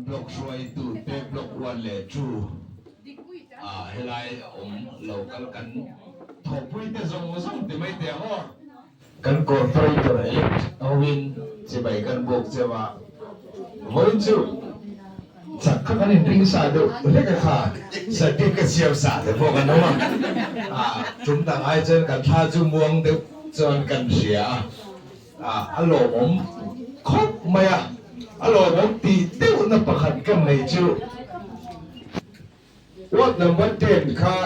บล็อกช่วยตูเป๊บล็อกวันเลจูเฮลัยเรากันถกพูดแต่สมที่ไม่เตียงอ่ะกันกดไฟตัวเองเอาวินจะไปกันบอกจะว่าวันจูจักกันอินริงสาดูเรียกค่ะสติกเสียวสาเดี๋ยวพวกกันนะจุ่มต่างไอเจนกันท่าจุ่มวงเดี๋ยวจนกันเสียอารมณ์ครบไหมอารมณ์ตีเต้านับประคันกันในจูวัดน้ำวัดเด่นค่ะ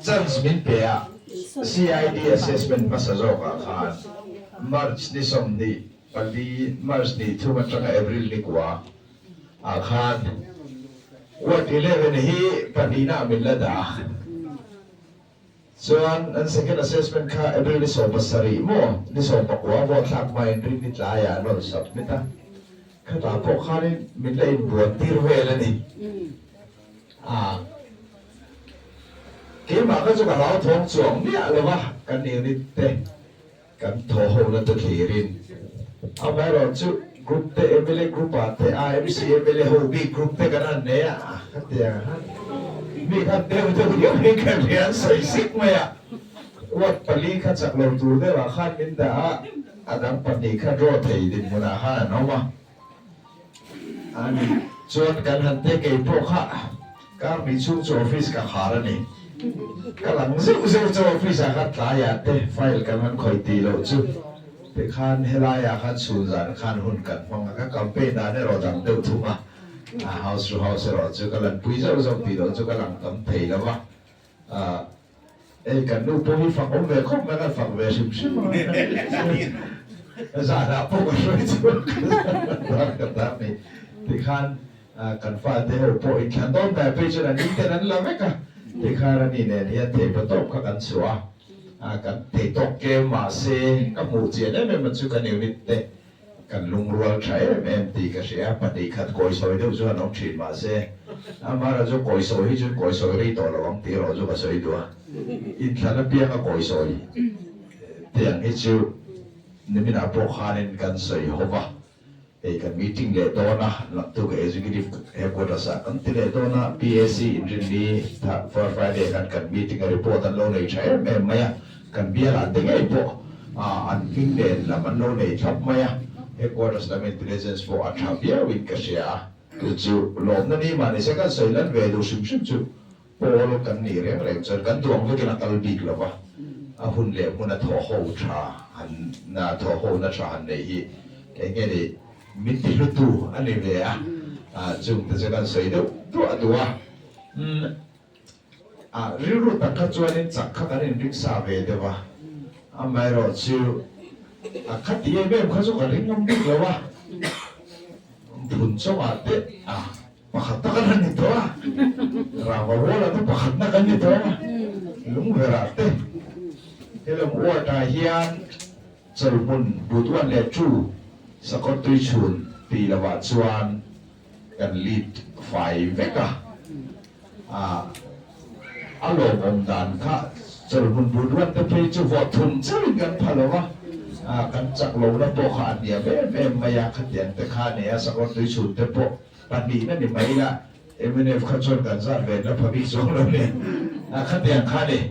จันสมินเปีย CID assessment มาสรุปอาคาร March นี่สมดีปัจจุบัน March นี่ทุกวันจันทร์ April นี่กว่าอาคารวัด11ฮีปัจจุบันมิลเลดาส่วนอัน second assessment ค่ะ April นี่สอบภาษารีโมนี่สอบปกว่าวัดหลักไม่ริบนิดลายนนสับมิตาคือตาพวกเขานี่มิลเลนบวชที่เวลนี่กี่มาก็จะกับเราทองสวงเนี่ยหรือว่ากันเดียวนี่เต้กันโถโหนั่นตัวขีรินเอาไปเราจุกรุ๊ปเต้เอเมเล่กรุ๊ปอ่ะเต้IMCเอเมเล่โฮบี้กรุ๊ปเต้กันนั่นเนี่ยกันเดียวฮะมีกันเดียวจะเดียวมีกันเรียนใส่ซิกไหมวัดปลีขัดจากเราดูได้ว่าขันมินดาอันนั้นปณีขัดรอดไทยดินมุนาฮาเนาะมาอันนี้ชวนกันหันเต้เกี่ยวพวกข้าก็มีช่วงโจออฟฟิศกับขาแล้วนี่กำลังสู้โจออฟฟิศกับตายาเต้ไฟล์กันมันคอยตีเราจุดไปขันเฮลายาขันสูนจานขันหุ่นกันฟังก็กำเป็นได้เนี่ยเราจังเดือดถูกไหมhouse to house เราจุดกำลังปุยเจ้าจงตีเราจุดกำลังกำเทแล้ววะกันนู่นพวกนี้ฝักเวคบไม่กันฝักเวชิมชิมซาดาพวกมันช่วยจุดกันแบบนี้ที่ขันกันฟ้าเที่ยวพออีกขั้นตอนแบบไปจนนี้แต่นั้นเราไม่กันที่ข้านี่เนี่ยเทปตกกันชัวกันเทตกเกมมาเซ่กับหมู่เจียเนี่ยมันชุกันอยู่นิดเตกันลุงรัวใช้เอ็มตีกันเสียปฏิขัดกอยซอยเดียวจวนน้องฉีดมาเซ่มาเราจะกอยซอยที่จุดกอยซอยรีต่อระวังตีเราจะมาซอยตัวอีกขั้นเปียกกอยซอยเตียงที่จุดนี่มีนาพวกข้านี่กันซอยหัวกันมีติ้งเลตัวนะหลังตัวกับ executive headquarters กันที่เลตัวนะ PAC อินทรีย์ถ้า for Friday กันมีติ้งรีพอร์ตอันโลเลยใช่ไหมไม่กันเบียร์อันที่ไงพวกอันทิ้งเด่นแล้วมันโลเลยชอบไหมheadquarters แล้ว intelligence for อันทับเบียร์วินกันเสียคือจู่ลมนั่นนี่มันในเรื่องการสื่อเล่นเวดูชิมจู่พอเรากันนี่เรื่องอะไรจนกันตัวมันก็จะนักตลบิกแล้ววะหุ่นเลี้ยงหุ่นน่ะทอโหชาหันน่ะทอโหน่ะชาหันในที่ไอ้เงี้ยดิมิติรู้ตัวอันนี้เลยจุ่มแต่จะกันใส่ตัวรู้ตักขจวนนี่จักขกันนี่ริกษาเวเดวะไม่รอชิวขัดที่เอ็มขจวนริกน้ำดิบเลยวะบุญสวัสดิ์ปะขัดตะกันนี่ตัวเราบอกว่าเราต้องปะขัดตะกันนี่ตัวลุงเวลาเต้เรื่องว่าตาเฮียนสรุปบุญบุตรวันเลี้ยจูสกอตตุยชุนตีละวัดชวนกันลีดไฟเวกะอารมณ์อมดันค่ะสรุปบุญบุตรวันเตะจูวอทุนเจ้ากันพะละวะกันจักลงแล้วพวกขาเนี่ยแม่ไม่อยากขัดแย้งแต่ข้าเนี่ยสกอตตุยชุนแต่พวกปันดีนั่นนี่ไม่ละMNF ขัดชนกันซาเวนะพอพิจารณาเนี่ยขัดแย้งข้าเนี่ย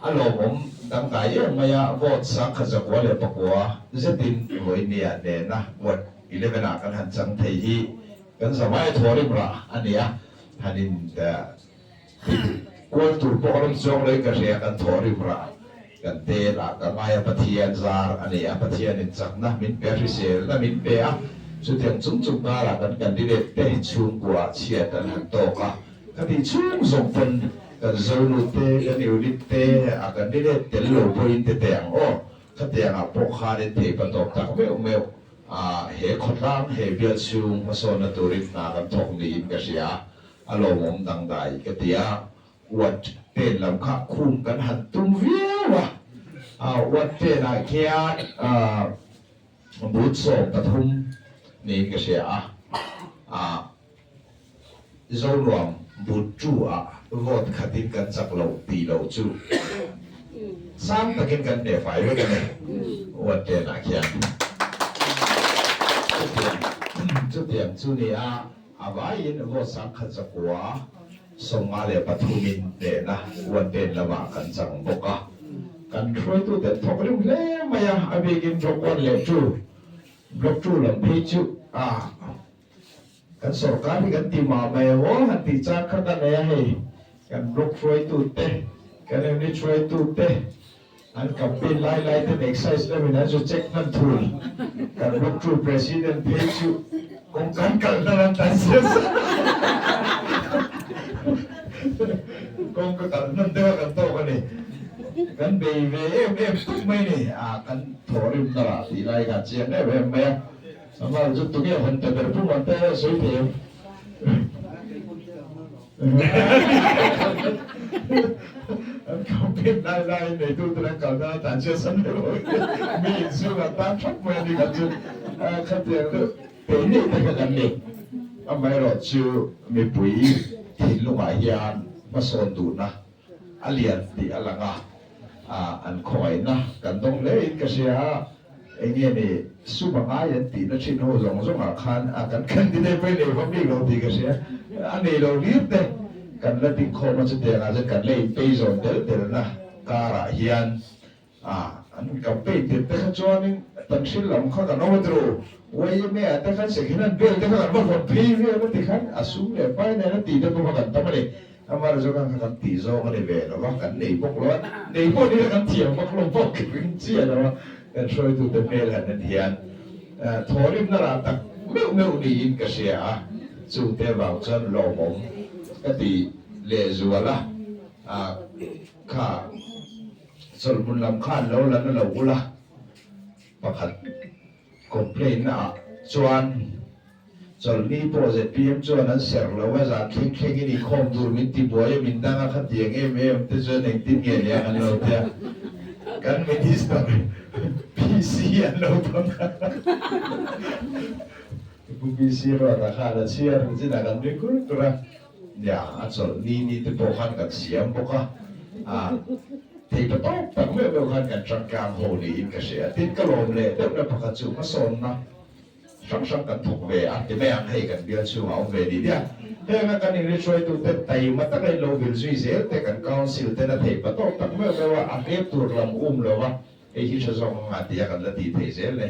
อารมณ์ผมตั้งแต่ยังไม่วอดสักขจักว่าเลยปกว่าจะตินหวยเนี่ยเนี่ยนะวัด11กันหันจังไทยกันสมัยทอริมระอันนี้ฮันนินแต่กวนตุลปกรณ์จงเลยกันเรียกันทอริมระกันเตระกันมายปฏิยันซาร์อันนี้ปฏิยันนิจักนะมินเปริเซลและมินเปียสุดที่จุ่มกาลกันดิเดตเตชุงกว่าเชียตันหันโตกะกันที่ชุงส่งเป็นกันโซนุเตกันอยู่นิเตกันดิเดตเตลโลโพอินเตเตียงโอ้ขัดเตียงพวกขาเดเตปตกตักเมลเหตุขดร่างเหตุเบียดชูมาโซนตัวริบนากันทองดีนกันเสียอารมณ์ดังใดก็เตียวัดเต้นลำขาคุ้มกันหันตุ้มเวียวะวัดเต้นเขียบุตรโสปทุมนี่ก็เสียโซนรวมบุตรจูวอดขัดกันจักเหล่าตีเหล่าจูซ้ำตะกินกันเดี๋ยวไฟไว้กันเลยวัดเต้นเขีย เตียงจูเนียอาวายินว่าสังขจักวาสงอาเลปทุมินเดนะวันเดนละมากันจังบกะกันช่วยตัวเด็ดทอกเรื่องเล่มายาอเบกินจกวันเล็บจูบล็อกจูลำพิจูกันสอบการที่กันตีมาไม่โอ้หันตีจากขัดอะไรให้กันบล็อกช่วยตัวเตะกันเรื่องนี้ช่วยตัวเตะอันกับเป็นไล่เต้นเอ็กไซส์แล้วมีนั่นจะเช็คนั่นทูลกันบล็อกจูประธานเพจูคงกันนั่นตัดเสียคงกันนั่นเดียวกันโตกันนี่กันเบย์ทุกไม่นี่กันถอริมตลาดที่ไรกันเชียงได้แบบไหมสมัยจุดตุกี้คนแต่ผู้มันแต่สวยเทียมเขาเป็นไล่ในตู้ตระกันนะแต่เชื่อสันนิษฐานมีสุนัขตามชักมือดีกันจุดขัดเตียงเป็นนี่แต่กันนี่ทำไมเราชื่อมีปุ๋ยที่ลุงอาญามาสอนดูนะอาเลียนที่อะไรงะอันคอยนะกันต้องเลยก็เสียไอ้เนี่ยนี่สุบงายันตีนั่นชินโฮซงอาคารกันที่ได้ไปเลยผมนี่เราตีก็เสียอันนี้เราเรียบเลยกันแล้วที่คอมันจะเดียร์อาจจะกันเลยไปจนเดินนะการะเฮียนอันกับไปติดแต่ขจรนี่ตั้งชิลลำข้ากันเอาไว้ดูว่ายังไม่แต่ขันเสียงนั้นเบี้ยแต่ขันว่าคนพี่เบี้ยมันติดขันสูงเลยไปเนี่ยนั่นตีได้พวกกันทำไมเนี่ยทำไมเราจะกันตีโซ่กันเลยเบี้ยหรอวะกันในพวกเราในพวกนี้กันเถียงพวกเราพวกกินเจี๊ยหรอวะกันช่วยดูแต่เบี้ยแหละนั่นเฮียนทอริมนาราตักไม่ดีอินก็เสียจู่แต่ว่าจนหล่อผมก็ตีเลจัวละข้าสรุปมันลำคันแล้วนั่นเราอุละประคัดคอมเพลนจวนจนนี่โปรเจกต์พีเอ็มจวนนั้นเสร็จแล้วว่าจะทิ้งนี่คอมดูมิติบัวยังมินดังขัดเตียงแต่จนเองติดเงี้ยกันเราเถอะกันไม่ดีสักพีซีอันเราทำพีซีเราราคาละเชียร์ที่นั่นกันไม่คุ้นตัวเนี่ยจนนี่ที่พวกเขากันเสียงพวกเขาที่ประตูแต่เมื่อพวกเขากันจังการโหลีนก็เสียติดกระโหลกเลยแต่เราพวกเขาจู่มาสอนนะช่างกันถูกเวะที่ไม่อยากให้กันเดียวช่วยเอาเวดีเนี่ยเฮ้ยกันนี่ช่วยตัวเต็มใจมาตั้งแต่เราวิลซีเซลแต่กันก้าวสิลแต่ละที่ประตูแต่เมื่อว่าอาเก็บตัวลำเลยว่าไอ้ที่จะส่งมาที่กันละที่เทเซลเลย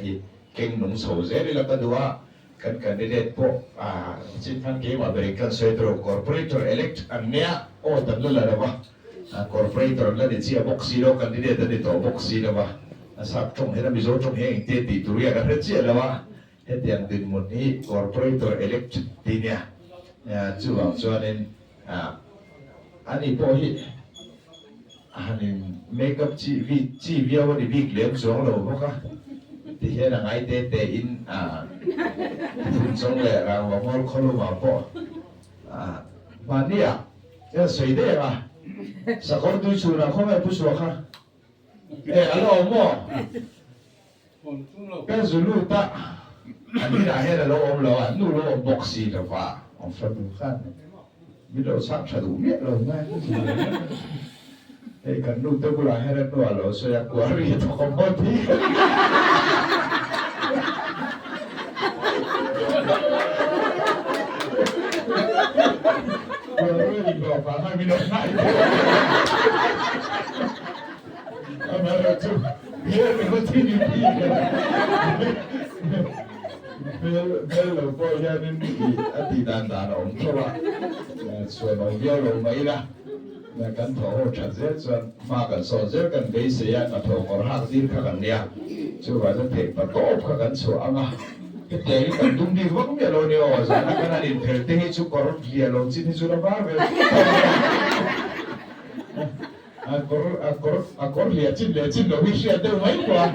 เก่งหนุ่มโซเซลแล้วก็ดูว่ากันเด็ดพวกจิตพันเกี่ยวกับเรื่องการช่วยตัวคอร์ปอเรทอร์เอเล็กต์อันเนี้ยโอ้ตั้งแต่ละว่าคอร์ปอเรทอร์แล้วเดี๋ยวเชียร์บ็อกซี่แล้วกันเด็ดเด็ดตัวบ็อกซี่แล้วว่าสักช่วงเห็นมีโซ่ช่วงเห็นเด็ดตีตัวเรียกันเชียร์แล้วว่าเห็นอย่างดินหมดนี้คอร์ปอเรทอร์เอเล็กต์ทีเนี้ยจู่ว่าส่วนนี้อันนี้พอที่อันนี้เมคอัพจีวีวันนี้วิกเลี้ยงสองเราพวกที่เห็นอะไรเตะอินคุณสงเลยเราว่ามันคนรู้ว่าพอวันนี้จะสวยได้ป่ะสักคนดูชูนะเขาไม่พูดชัวร์ค่ะอะไรมั่วเป็นสุรุตะอันนี้นะเห็นเราเรานู่นเราบ็อกซี่หรือว่าอันฟังดูกันมีเราสักชาดูเนี่ยเราไม่กันนู่นตัวกูละเห็นตัวเราสวยกว่าเรียนทุกคนพอดีบอกว่าไม่มีน้องไหนทำไมเราจะเยอะเป็นคนที่ดีดีกันเมื่อเราพอยันนี่อดีตต่างๆเราเพราะว่าส่วนเราเยอะเราไม่ละกันท้องชัดเจนส่วนมากันสอนเจอกันไปเสียกันท้องก็หักดิ้นกันเนี่ยช่วยจะเก็บประกอบกันส่วนอ่ะแต่กันดุมดีว่าไม่เราเนี่ยว่าจะนักการเรียนเพิ่มเติมชุกคนเรียนลงที่นี่สุดบ้าเว้ยakor lihat lo wish ada mai kwa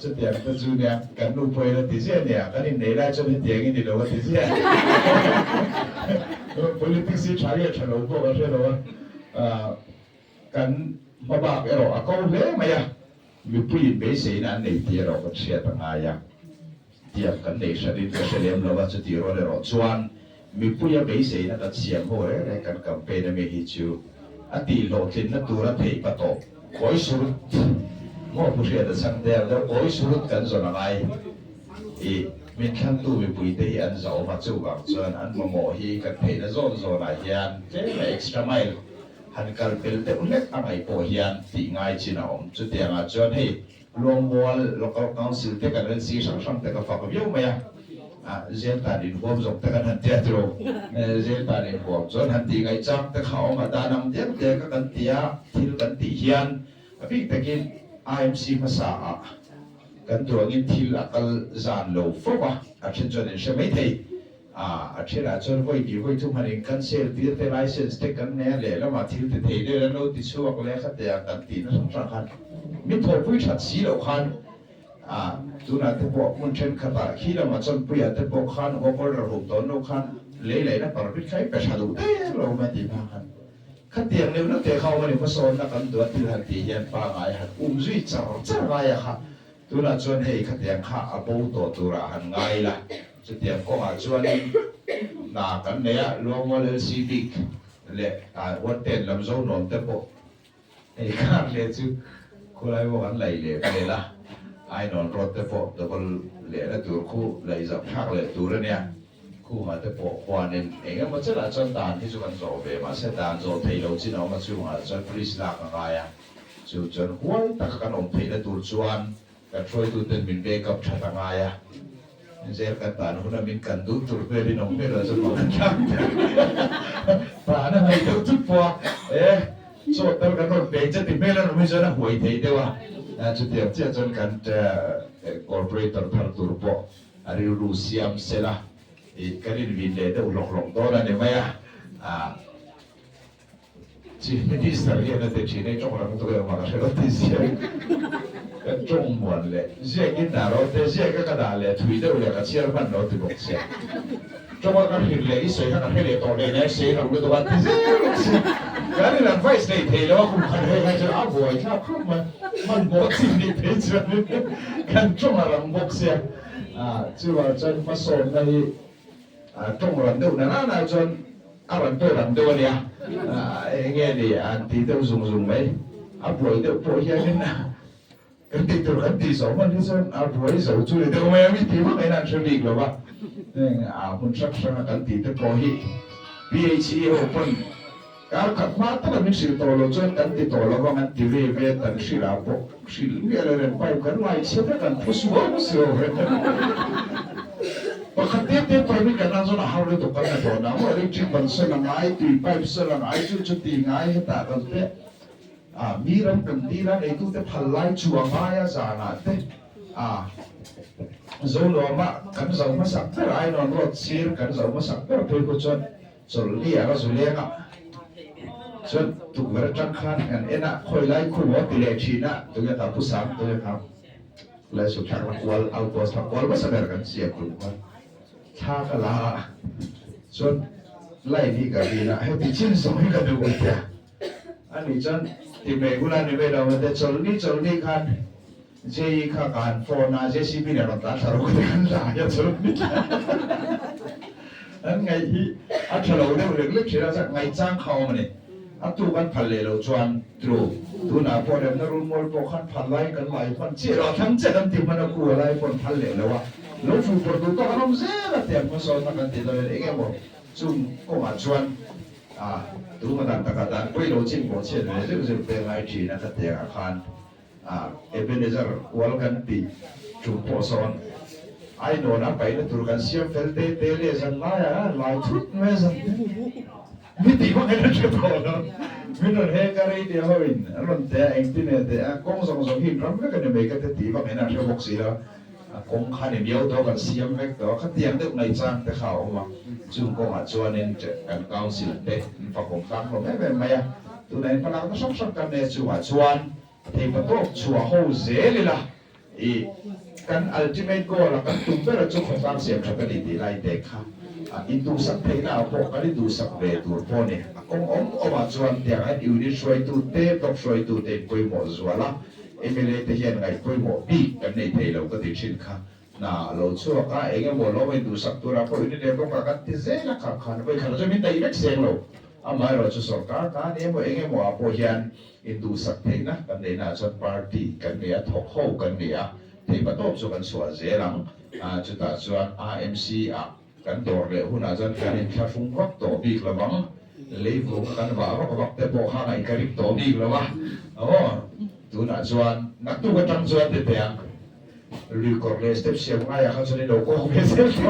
setiap tujuannya kan lupa itu tiada ya kan ini lah cuma tiang ini loh tiada politisi cari cari lupa kan loh kan babak ero akor le maya lupa besi nanti dia loh kan siapa ngaya tiap kan desa di desa dia melawan setiro le loh cuan lupa besi nanti siapa orang kan kampanye mehiju ati lo tin na tura thei pato koi surut mo pusia da sang der da koi surut kan so na mai e mình khăn tu mình bùi tây ăn dầu mà chú bằng chuan ăn mà mỏ hi cần thấy nó zon lại hiền cái là extra mile hắn cần bel te ulek ang ai po hiền ti ngai chi na om chu te nga chuan hei long wall local council te kan ren si sang sang te ka fa ka viu mai a zel ta din bom zok te kan han te tro zel ta din bom chuan han ti ngai chang te khao ma da nam te te ka kan tia thil kan ti hiền a big takin IMC ma sa a kan tuangin thil akal zan lo foba a chen chuan in she mai thei a thila chuan voi bi voi thum hanin kan sel tir te license te kan ne le lama thil te thei le lo ti chuak le kha te kan ti na sang sang khan mi tho pui that si lo khan tuna te po mun chen khata khi lama chuan pui a te po khan over ro ton no khan le na par bit khai pe shalu te lo ma ti ba khan kha tiang ne na te khau ma ni pa son na kan tu ti han ti hian pa ngai han zui char ngai a kha tuna chuan hei kha tiang kha a bo to tura han ngai la chu tiang ko a chuan na kan ne a long wal LCD le wat ten lam zo non te po ei kha le chu ko lai bo kan lai le ka le la ai non rot te po double le la tur khu lai zap thak le tur ne khu ma te po khwanin enga ma chala chan dan hi chu kan zo be ma se dan zo thei lo chi no ma chu ma chan police la ka ga ya chu chan huai tak kan om thei la tur chuan ka troi tu ten min be kap thata nga ya zer ka tan huna min kan du tur be ri nong me ra chu ma kan chang pa na hai tu tu po so tar kan no be cha ti me la no mi cha na huai thei de wa chu tiang chia chan kan corporator thar tur po ari ru siam sela kanin vin le de lok lok do la ne ma ya chi minister ye na te chi nei chong ra to ma ka se lo ti sia ka chong mon le je ki na ro te je ka da le thui de le ka chiar ban no ti bok sia chong ka hir le i se ka hele to le ne se ro do ba ti je ka ni na vai stay te lo ku ka he ka je a boy ka ku man bo ti ni pe je kan chong ra bok sia chu wa chan ma so na hi trong lần đầu na chọn lần tôi lần đầu này nghe đi thì tôi dùng mấy buổi tôi buổi kia nên cái tiền tôi cái tiền số mà đi chọn buổi số chú thì tôi mấy thì mà cái nào xử lý được ba nên muốn sắc sang cái tiền tôi có hi PhD open cái các mát là mình sử dụng lo chọn cái tiền tôi lo có mình TV về tận sử là bộ sử nghĩa là lên phải cái ngoài sẽ phải cần phô số số Pakatnya dia pergi kerana zona halu tu kan ada nama orang cipta selangai tu pipe selangai tu cuti ngai kita kan te miram pendiran itu te palai cuangai sana te zona ma kan zona sakter ai non rot sir kan zona sakter tu ko chon solia ka solia ka chon tu bercak kan kan enak koi lai ku mo tile China tu ya tak pusam tu ya kam lai sukar wal autos wal masa kan siap tu cha ka la chon lai ni ka bi na he ti chin so hi ka du ya ani chan ti me gula ni be da ma te chol ni khan je kha kan phone na JCB ne ron ta tharo ko kan la ya chol ni an ngai hi a thalo de le le chira sa ngai chang khao ma ne a tu kan phal le lo chuan tru tu na po le na rul mol po khan phal lai kan lai phan chi ro tham che dam ti mana ku lai pon phal le lo wa lo fu por tu to kan se la te mo so na kan ti do le ge mo chung ko ma chuan tu ma dan ta ka dan poi lo chin mo che le je pe ngai chi na ka te a khan Ebenezer wal kan ti chu po son ai no na pai na tur kan siam fel te le san la ya lai thut me san mi ti ko ngai na che to no mi no he ka ri ti ho in ron te eng ti ne te kong song song hin ram ka ne me ka te ti ba ngai na che bok si la kong khan ni miao to kan siam vek to ka tiang de ngai chang te khao ma chung ko ma chuan in kan council te fa kong kang lo me me ma ya tu nei pa la ta sok sok kan ne chu wa chuan thì mà tốt chùa hậu dễ đi là kan ultimate goal là kan tung ra cho không tăng xem cho cái đi lại để khá indu sắc thế nào po cái indu sắc về tur po này ông mà chuan tiếng anh yêu đi xoay tu tê tóc xoay tu tê quay mỏ zua la emile te hiện ngày quay mỏ bi cái này thấy lâu cái tiếng khá na lâu chua cả anh em lâu indu sắc tu ra po ini dia kong kan te dễ là khá khá vậy khá là cho mình thấy ít xem lâu amai rồi cho sổ cả cả anh em po hiền Hindu sắc thế na kan nei na chon party kan nei a thok ho kan nei a thei ba top chu kan sual ze lang จุดส่วน RMC กันตัวเรื่องหุ่นอาจารย์การเห็นแค่ฟุ้งวักตัวบีกละมั้งเลยฟุ้งกันว่าวักแต่พอข้างไอ้การิบตัวบีกละวะโอ้ตัวน่ะส่วนนักตัวกันตั้งส่วนเดียวหรือก็เลยสเต็ปเสียงง่ายเขาจะได้ดูก็ไม่เสียตัว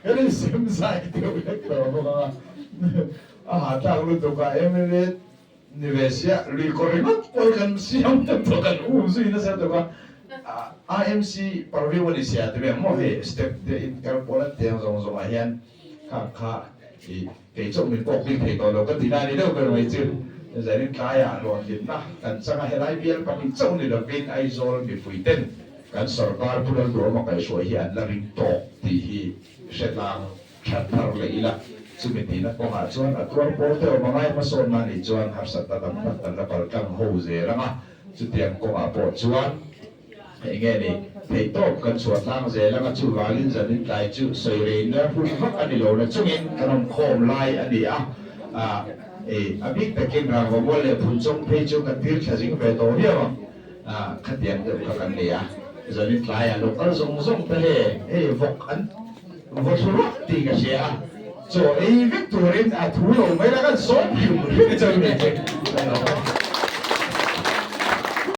ก็เลยเสียงใส่ตัวเล็กตัวเพราะว่าทางรุ่นตัวกันเลยนี่เวสีหรือก็เลยพอกันเสียงตัวกันสุดนะเสียตัวกันRMC ปรวิวันนี้เสียตัวมั่วเหสเต็ปเดอินการพลังเตียงส่งมาเห็นข้าเกี่ยจงมีปกปิดเหตุตัวเราก็ดีได้นี่เด้อเป็นไม่จริงจะเรื่องกายรวมถึงนะกันสังหารเบียร์ปนิจงนี่เราเป็นไอโซลมีฝุ่นเต้นกันสรการพูดถึงมาไปช่วยเห็นแล้วริงโตที่เสร็จแล้วชัดทางเลยละสุดที่นักของอาจารย์ตัวโปรเตอร์มาไงมาโซนมาในจวนหับสัตตะดับตันละปลกังโฮเซแล้วนะจุดเตียงของอาปอดจวนอย่างเงี้ยนี่เหตุต้นกันสวดทางเซแล้วก็จูวาลินจะนิดไลจูเซเรนแล้วพูดถึงอันนี้เราเนี่ยจุงินขนมโคมไลอันนี้abik takin rang wole punchong pejo katir khajing ve to hiam khatian de khakan nia zalit lai lokal zong zong te he vok an vosura ti ka sia so victorin a thulo mai la kan so hi chang ni